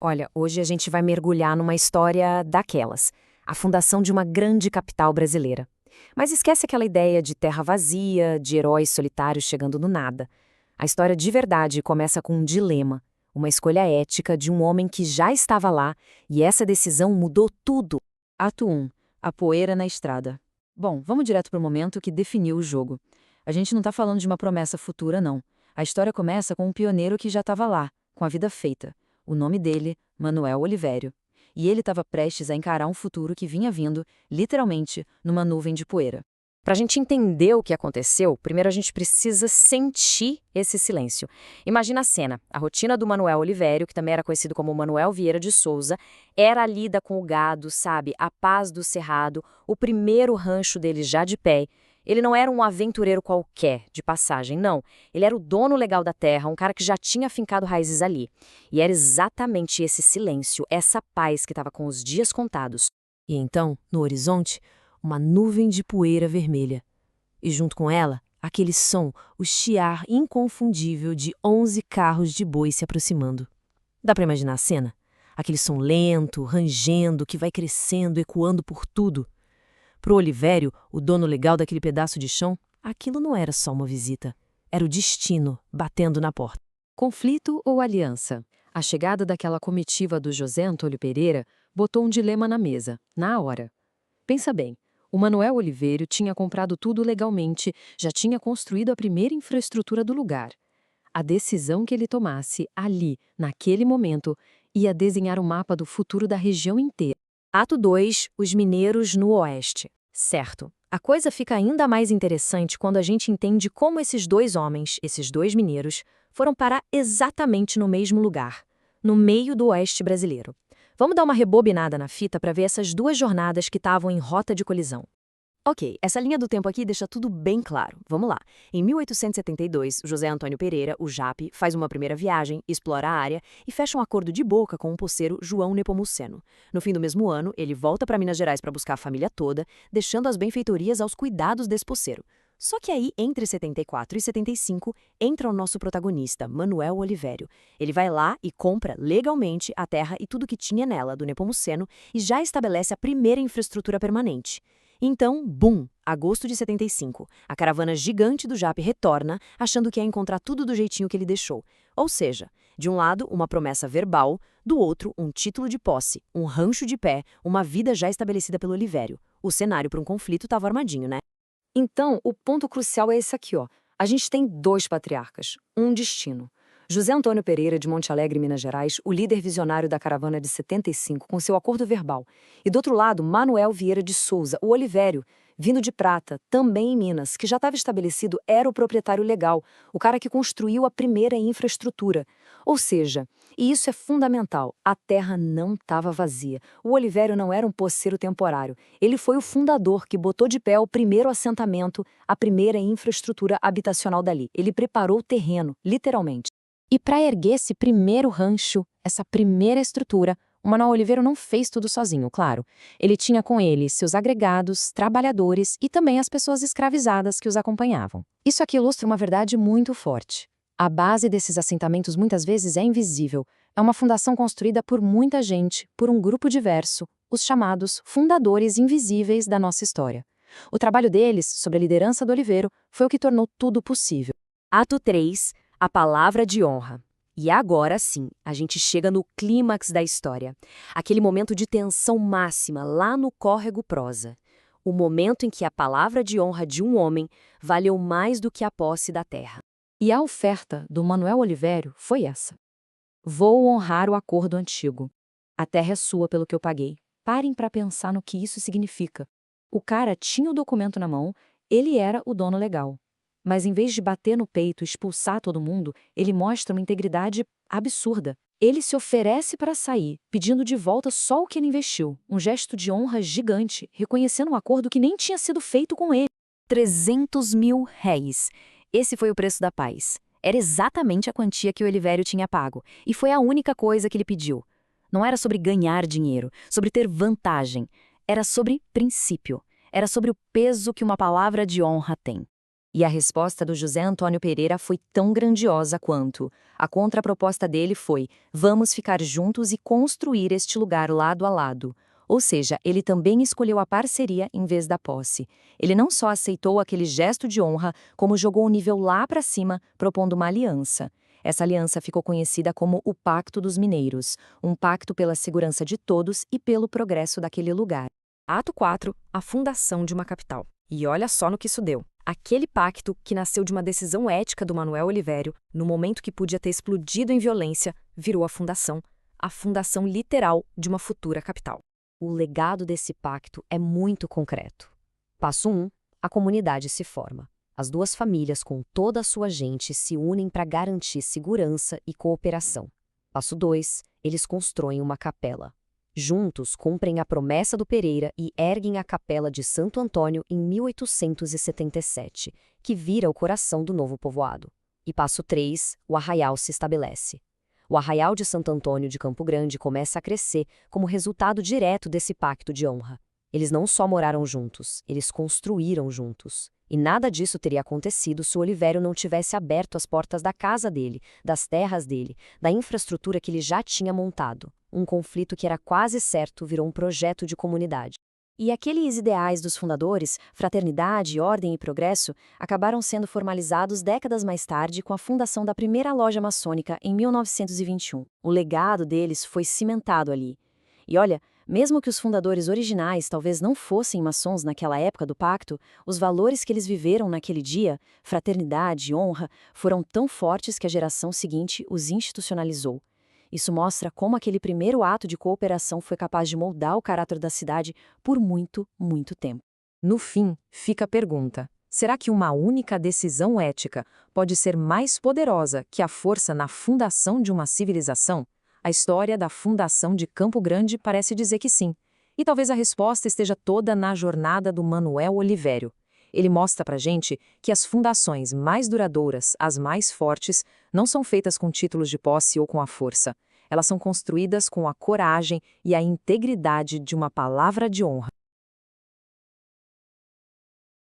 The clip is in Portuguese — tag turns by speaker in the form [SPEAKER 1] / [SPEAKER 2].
[SPEAKER 1] Olha, hoje a gente vai mergulhar numa história daquelas, a fundação de uma grande capital brasileira. Mas esquece aquela ideia de terra vazia, de heróis solitários chegando do nada. A história de verdade começa com um dilema, uma escolha ética de um homem que já estava lá, e essa decisão mudou tudo.
[SPEAKER 2] Ato 1. A poeira na estrada. Bom, vamos direto para o momento que definiu o jogo. A gente não está falando de uma promessa futura, não. A história começa com um pioneiro que já estava lá, com a vida feita. O nome dele, Manuel Olivério. E ele estava prestes a encarar um futuro que vinha vindo, literalmente, numa nuvem de poeira.
[SPEAKER 1] Para a gente entender o que aconteceu, primeiro a gente precisa sentir esse silêncio. Imagina a cena. A rotina do Manuel Olivério, que também era conhecido como Manuel Vieira de Souza, era a lida com o gado, sabe? A paz do cerrado, o primeiro rancho dele já de pé. Ele não era um aventureiro qualquer, de passagem, não. Ele era o dono legal da terra, um cara que já tinha fincado raízes ali. E era exatamente esse silêncio, essa paz que estava com os dias contados.
[SPEAKER 3] E então, no horizonte, uma nuvem de poeira vermelha. E junto com ela, aquele som, o chiar inconfundível de 11 carros de boi se aproximando. Dá para imaginar a cena? Aquele som lento, rangendo, que vai crescendo, ecoando por tudo. Pro Olivério, o dono legal daquele pedaço de chão, aquilo não era só uma visita. Era o destino batendo na porta.
[SPEAKER 2] Conflito ou aliança? A chegada daquela comitiva do José Antônio Pereira botou um dilema na mesa, na hora. Pensa bem, o Manuel Oliveira tinha comprado tudo legalmente, já tinha construído a primeira infraestrutura do lugar. A decisão que ele tomasse ali, naquele momento, ia desenhar o mapa do futuro da região inteira.
[SPEAKER 1] Ato 2, os mineiros no oeste. Certo. A coisa fica ainda mais interessante quando a gente entende como esses dois homens, esses dois mineiros, foram parar exatamente no mesmo lugar, no meio do oeste brasileiro. Vamos dar uma rebobinada na fita para ver essas duas jornadas que estavam em rota de colisão. Ok, essa linha do tempo aqui deixa tudo bem claro. Vamos lá. Em 1872, José Antônio Pereira, o Jape, faz uma primeira viagem, explora a área e fecha um acordo de boca com o poceiro João Nepomuceno. No fim do mesmo ano, ele volta para Minas Gerais para buscar a família toda, deixando as benfeitorias aos cuidados desse poceiro. Só que aí, entre 74 e 75, entra o nosso protagonista, Manuel Olivério. Ele vai lá e compra legalmente a terra e tudo que tinha nela, do Nepomuceno, e já estabelece a primeira infraestrutura permanente. Então, bum, agosto de 75, a caravana gigante do Jape retorna, achando que ia encontrar tudo do jeitinho que ele deixou. Ou seja, de um lado, uma promessa verbal, do outro, um título de posse, um rancho de pé, uma vida já estabelecida pelo Olivério. O cenário para um conflito estava armadinho, né? Então, o ponto crucial é esse aqui, ó. A gente tem dois patriarcas, um destino. José Antônio Pereira, de Monte Alegre, Minas Gerais, o líder visionário da caravana de 75, com seu acordo verbal. E do outro lado, Manuel Vieira de Souza, o Olivério, vindo de Prata, também em Minas, que já estava estabelecido, era o proprietário legal, o cara que construiu a primeira infraestrutura. Ou seja, e isso é fundamental, a terra não estava vazia. O Olivério não era um poceiro temporário. Ele foi o fundador que botou de pé o primeiro assentamento, a primeira infraestrutura habitacional dali. Ele preparou o terreno, literalmente. E para erguer esse primeiro rancho, essa primeira estrutura, o Manuel Oliveira não fez tudo sozinho, claro. Ele tinha com ele seus agregados, trabalhadores e também as pessoas escravizadas que os acompanhavam. Isso aqui ilustra uma verdade muito forte. A base desses assentamentos muitas vezes é invisível. É uma fundação construída por muita gente, por um grupo diverso, os chamados fundadores invisíveis da nossa história. O trabalho deles, sob a liderança do Oliveiro, foi o que tornou tudo possível. Ato 3. A palavra de honra. E agora sim, a gente chega no clímax da história. Aquele momento de tensão máxima lá no córrego Prosa. O momento em que a palavra de honra de um homem valeu mais do que a posse da terra. E a oferta do Manuel Olivério foi essa. Vou honrar o acordo antigo. A terra é sua pelo que eu paguei. Parem para pensar no que isso significa. O cara tinha o documento na mão, ele era o dono legal. Mas em vez de bater no peito e expulsar todo mundo, ele mostra uma integridade absurda. Ele se oferece para sair, pedindo de volta só o que ele investiu, um gesto de honra gigante, reconhecendo um acordo que nem tinha sido feito com ele. 300 mil réis. Esse foi o preço da paz. Era exatamente a quantia que o Olivério tinha pago, e foi a única coisa que ele pediu. Não era sobre ganhar dinheiro, sobre ter vantagem. Era sobre princípio. Era sobre o peso que uma palavra de honra tem.
[SPEAKER 2] E a resposta do José Antônio Pereira foi tão grandiosa quanto. A contraproposta dele foi: vamos ficar juntos e construir este lugar lado a lado. Ou seja, ele também escolheu a parceria em vez da posse. Ele não só aceitou aquele gesto de honra, como jogou o nível lá para cima, propondo uma aliança. Essa aliança ficou conhecida como o Pacto dos Mineiros, um pacto pela segurança de todos e pelo progresso daquele lugar.
[SPEAKER 1] Ato 4. A fundação de uma capital. E olha só no que isso deu. Aquele pacto, que nasceu de uma decisão ética do Manuel Olivério, no momento que podia ter explodido em violência, virou a fundação literal de uma futura capital.
[SPEAKER 3] O legado desse pacto é muito concreto. Passo 1. A comunidade se forma. As duas famílias, com toda a sua gente, se unem para garantir segurança e cooperação. Passo 2. Eles constroem uma capela. Juntos, cumprem a promessa do Pereira e erguem a Capela de Santo Antônio em 1877, que vira o coração do novo povoado. E passo 3, o arraial se estabelece. O arraial de Santo Antônio de Campo Grande começa a crescer como resultado direto desse pacto de honra. Eles não só moraram juntos, eles construíram juntos. E nada disso teria acontecido se o Olivério não tivesse aberto as portas da casa dele, das terras dele, da infraestrutura que ele já tinha montado. Um conflito que era quase certo virou um projeto de comunidade. E aqueles ideais dos fundadores, fraternidade, ordem e progresso, acabaram sendo formalizados décadas mais tarde com a fundação da primeira loja maçônica em 1921. O legado deles foi cimentado ali. E olha, mesmo que os fundadores originais talvez não fossem maçons naquela época do pacto, os valores que eles viveram naquele dia, fraternidade e honra, foram tão fortes que a geração seguinte os institucionalizou. Isso mostra como aquele primeiro ato de cooperação foi capaz de moldar o caráter da cidade por muito, muito tempo.
[SPEAKER 2] No fim, fica a pergunta: será que uma única decisão ética pode ser mais poderosa que a força na fundação de uma civilização? A história da fundação de Campo Grande parece dizer que sim. E talvez a resposta esteja toda na jornada do Manuel Olivério. Ele mostra pra gente que as fundações mais duradouras, as mais fortes, não são feitas com títulos de posse ou com a força. Elas são construídas com a coragem e a integridade de uma palavra de honra.